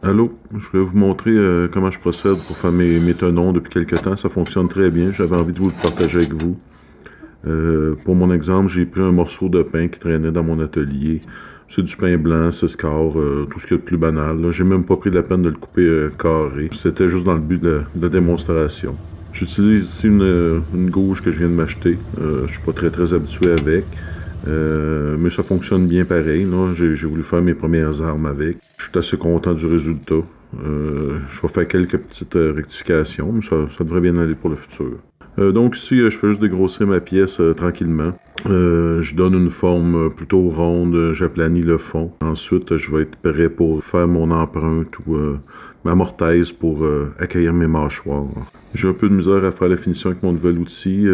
Allô, je voulais vous montrer comment je procède pour faire mes tenons depuis quelque temps. Ça fonctionne très bien. J'avais envie de vous le partager avec vous. Pour mon exemple, j'ai pris un morceau de pain qui traînait dans mon atelier. C'est du pain blanc, c'est score, tout ce qu'il y a de plus banal. Là. J'ai même pas pris la peine de le couper carré. C'était juste dans le but de la démonstration. J'utilise ici une gauge que je viens de m'acheter. Je suis pas très habitué avec. Mais ça fonctionne bien pareil. Là. J'ai voulu faire mes premières armes avec. Je suis assez content du résultat. Je vais faire quelques petites rectifications, mais ça devrait bien aller pour le futur. Donc ici, je fais juste dégrossir ma pièce tranquillement. Je donne une forme plutôt ronde, j'aplanis le fond. Ensuite, je vais être prêt pour faire mon empreinte ou ma mortaise pour accueillir mes mâchoires. J'ai un peu de misère à faire la finition avec mon nouvel outil.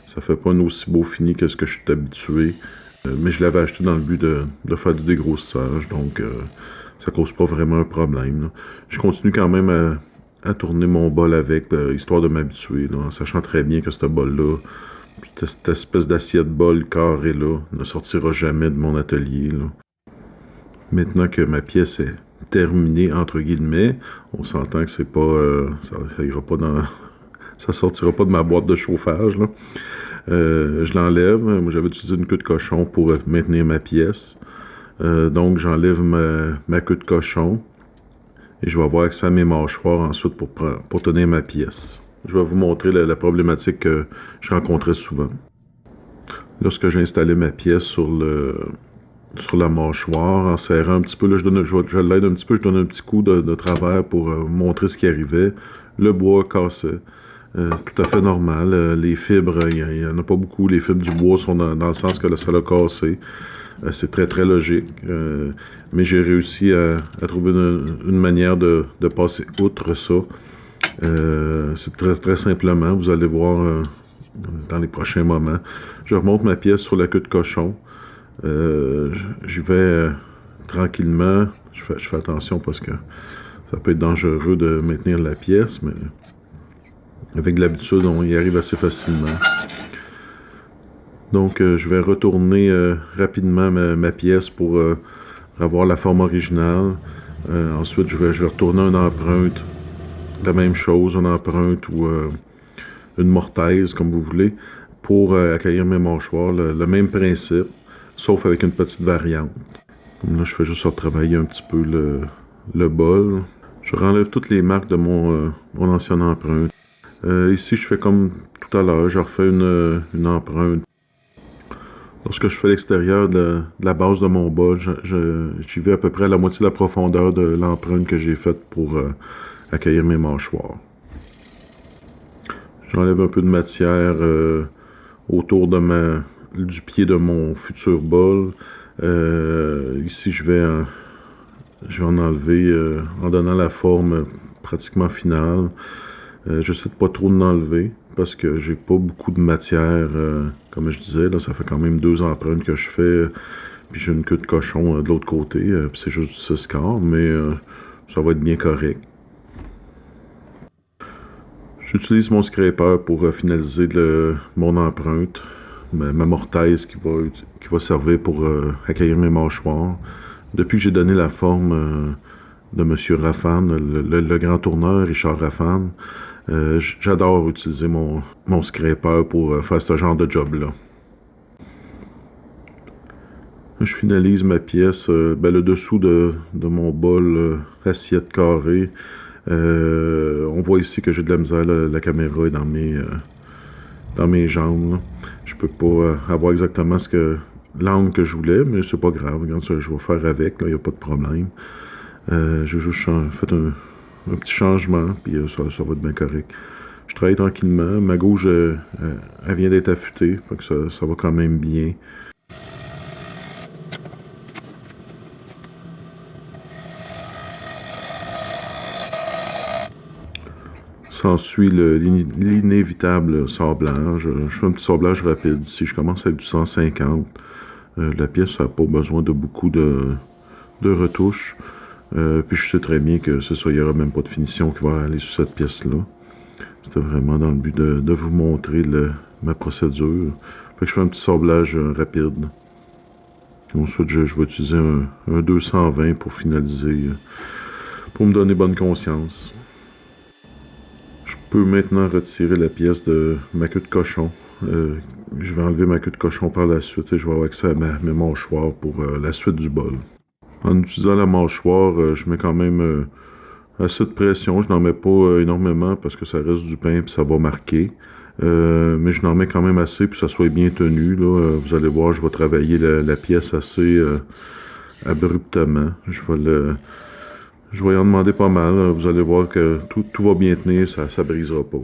Ça fait pas un aussi beau fini que ce que je suis habitué. Mais je l'avais acheté dans le but de faire du dégrossissage, donc ça cause pas vraiment un problème. Là. Je continue quand même à tourner mon bol avec, histoire de m'habituer, en sachant très bien que ce bol-là, cette espèce d'assiette-bol carré-là, ne sortira jamais de mon atelier. Là. Maintenant que ma pièce est terminée, entre guillemets, on s'entend que c'est pas, ça ira pas dans, ça sortira pas de ma boîte de chauffage. Là. Je l'enlève. Moi, j'avais utilisé une queue de cochon pour maintenir ma pièce. Donc, j'enlève ma queue de cochon et je vais avoir accès à mes mâchoires ensuite pour tenir ma pièce. Je vais vous montrer la problématique que je rencontrais souvent. Lorsque j'ai installé ma pièce sur la mâchoire, en serrant un petit peu, là, je l'aide un petit peu, je donne un petit coup de travers pour montrer ce qui arrivait. Le bois cassait. Tout à fait normal. Les fibres, il n'y en a pas beaucoup. Les fibres du bois sont dans le sens que ça l'a cassé. C'est très logique. Mais j'ai réussi à trouver une manière de passer outre ça. C'est très simplement. Vous allez voir dans les prochains moments. Je remonte ma pièce sur la queue de cochon. J'y vais tranquillement. Je fais attention parce que ça peut être dangereux de maintenir la pièce, mais avec de l'habitude, on y arrive assez facilement. Donc, je vais retourner rapidement ma pièce pour avoir la forme originale. Ensuite, je vais retourner une empreinte, la même chose, une empreinte ou une mortaise, comme vous voulez, pour accueillir mes mâchoires. Le même principe, sauf avec une petite variante. Comme là, je fais juste retravailler un petit peu le bol. Je renlève toutes les marques de mon ancienne empreinte. Ici, je fais comme tout à l'heure, je refais une empreinte. Lorsque je fais l'extérieur de la base de mon bol, j'y vais à peu près à la moitié de la profondeur de l'empreinte que j'ai faite pour accueillir mes mâchoires. J'enlève un peu de matière autour du pied de mon futur bol. Ici, je vais en enlever en donnant la forme pratiquement finale. J'essaie de pas trop enlever parce que j'ai pas beaucoup de matière. Comme je disais, là, ça fait quand même 2 empreintes que je fais. Puis j'ai une queue de cochon de l'autre côté. Puis c'est juste du 6 quarts, mais ça va être bien correct. J'utilise mon scraper pour finaliser mon empreinte. Ma mortaise qui va servir pour accueillir mes mâchoires. Depuis que j'ai donné la forme de M. Raffan, le grand tourneur Richard Raffan, j'adore utiliser mon scraper pour faire ce genre de job-là. Je finalise ma pièce, le dessous de mon bol assiette carrée. On voit ici que j'ai de la misère, la caméra est dans mes jambes. Là. Je peux pas avoir exactement l'angle que je voulais, mais c'est pas grave. Regarde, je vais faire avec, il n'y a pas de problème. J'ai juste fait un petit changement, puis ça va être bien correct. Je travaille tranquillement. Ma gauche, elle vient d'être affûtée, fait que ça va quand même bien. S'ensuit l'inévitable sablage. Je fais un petit sablage rapide. Si je commence avec du 150, la pièce n'a pas besoin de beaucoup de retouches. Puis je sais très bien que c'est ça, il n'y aura même pas de finition qui va aller sur cette pièce-là. C'était vraiment dans le but de vous montrer ma procédure. Fait que je fais un petit sablage rapide. Ensuite, je vais utiliser un 220 pour finaliser pour me donner bonne conscience. Je peux maintenant retirer la pièce de ma queue de cochon. Je vais enlever ma queue de cochon par la suite et je vais avoir accès à mes mâchoires pour la suite du bol. En utilisant la mâchoire, je mets quand même assez de pression. Je n'en mets pas énormément parce que ça reste du pain et ça va marquer. Mais je n'en mets quand même assez pour que ça soit bien tenu. Là. Vous allez voir, je vais travailler la pièce assez abruptement. Je vais y en demander pas mal. Vous allez voir que tout va bien tenir, ça ne brisera pas.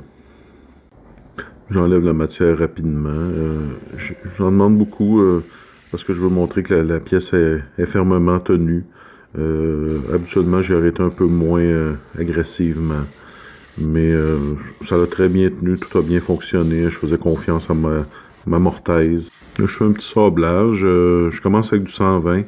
J'enlève la matière rapidement. J'en demande beaucoup parce que je veux montrer que la pièce est fermement tenue. Habituellement, j'ai arrêté un peu moins agressivement. Mais ça a très bien tenu, tout a bien fonctionné. Je faisais confiance à ma mortaise. Là, je fais un petit sablage. Je commence avec du 120.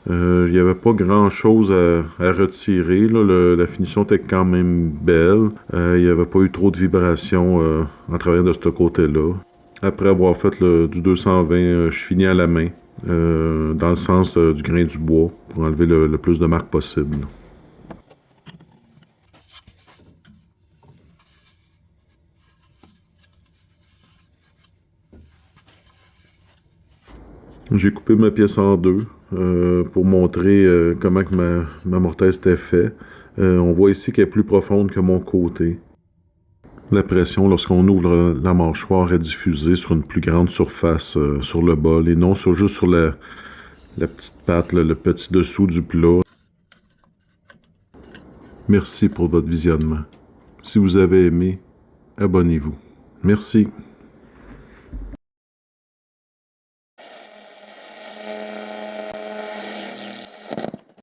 Il n'y avait pas grand-chose à retirer. Là. La finition était quand même belle. Il n'y avait pas eu trop de vibrations en travaillant de ce côté-là. Après avoir fait du 220, je finis à la main, dans le sens du grain du bois, pour enlever le plus de marques possible. J'ai coupé ma pièce en deux pour montrer comment que ma mortaise était faite. On voit ici qu'elle est plus profonde que mon côté. La pression, lorsqu'on ouvre la mâchoire, est diffusée sur une plus grande surface sur le bol et non juste sur la petite patte, le petit dessous du plat. Merci pour votre visionnement. Si vous avez aimé, abonnez-vous. Merci.